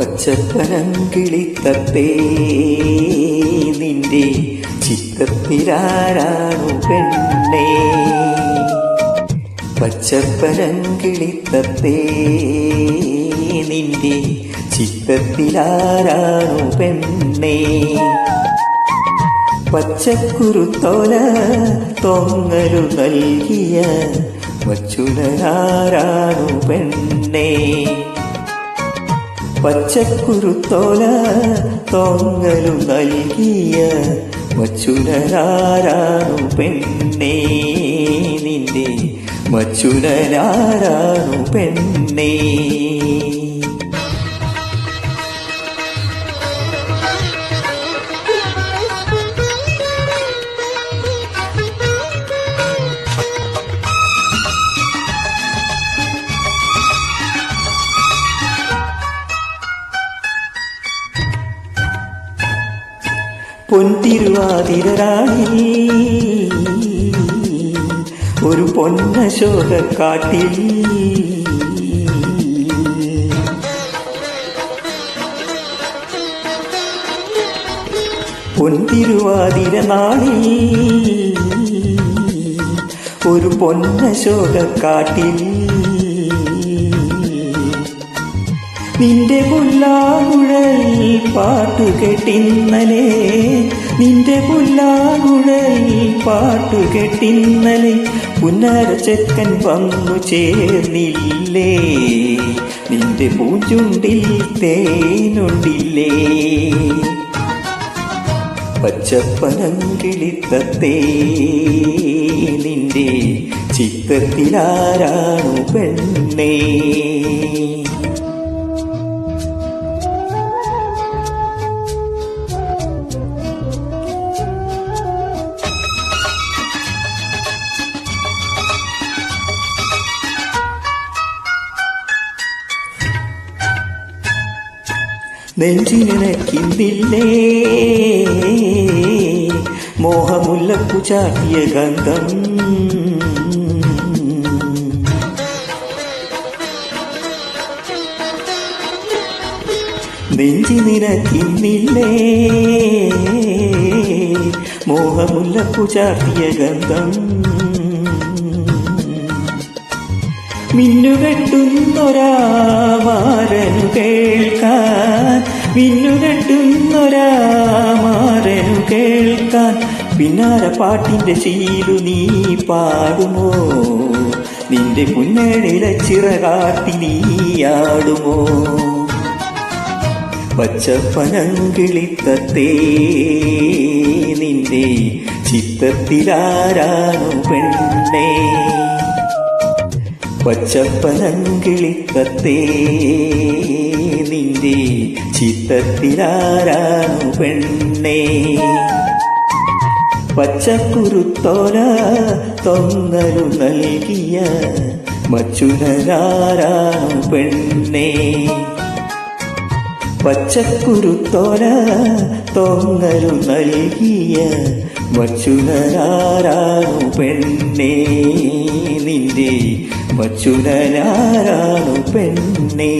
പച്ചപ്പനങ്കിളിത്തത്തേ നിന്റെ ചിത്തത്തിലാരാണു പെണ്ണേ? പച്ചപ്പനങ്കിളിത്തത്തേ നിന്റെ ചിത്തത്തിലാരാണു പെണ്ണേ? പച്ചക്കുരുത്തോല തൊങ്ങലു നൽകിയ വച്ചുലനാരാണു പെണ്ണേ? പച്ചക്കുരുത്തോല തൊങ്ങലു നൽകിയ വച്ചുലനാരാണു പെണ്ണേ? നിന്റെ വച്ചുലനാരാണു പെണ്ണേ? പൊൻതിരുവാതിരാണി ഒരു പൊന്നശോകക്കാട്ടിൽ പൊൻതിരുവാതിര നാളിൽ ഒരു പൊന്നശോകക്കാട്ടിൽ നിന്റെ പുല്ലാകുഴൽ പാട്ടുകെട്ടിന്നലെ, നിന്റെ പുല്ലാകുഴൽ പാട്ടുകെട്ടിന്നലെ പുന്നരച്ചക്കൻ വന്നു ചേർന്നില്ലേ? നിന്റെ പൂഞ്ചുണ്ടിൽ തേനുണ്ടില്ലേ? പച്ചപ്പനങ്കിളിത്തത്തേ നിന്റെ ചിത്തത്തിലാരാണു പെണ്ണേ? നെഞ്ചിനിണക്കിന്നില്ലേ മോഹമുല്ലപ്പു ചാട്ടിയ ഗന്ധം? നെഞ്ചിനിണക്കിന്നില്ലേ മോഹമുല്ലപ്പു ചാട്ടിയ ഗന്ധം? മിന്നുകെട്ടുന്നൊരാ മാരനു കേൾക്കാൻ, മിന്നുകെട്ടുന്നൊരാ മാരനു കേൾക്കാൻ പിന്നാര പാട്ടിന്റെ ശീലു നീ പാടുമോ? നിന്റെ കുഞ്ഞടിലെ ചിറകാട്ടി നീയാടുമോ? പച്ചപ്പനങ്കിളിത്തത്തേ നിന്റെ ചിത്തത്തിലാരാണു പെണ്ണേ? പച്ചപ്പനങ്കിളിത്തത്തേ നിന്റെ ചിത്തത്തിലാരാണു പെണ്ണേ? പച്ചക്കുരുത്തോല തൊങ്ങലു നൽകിയ മച്ചുനരാരാണു പെണ്ണേ? പച്ചക്കുരുത്തോല തൊങ്ങലു നൽകിയ വച്ചുനരാരാണു പെണ്ണേ? നിന്റെ വച്ചുനരാരാണു പെണ്ണേ?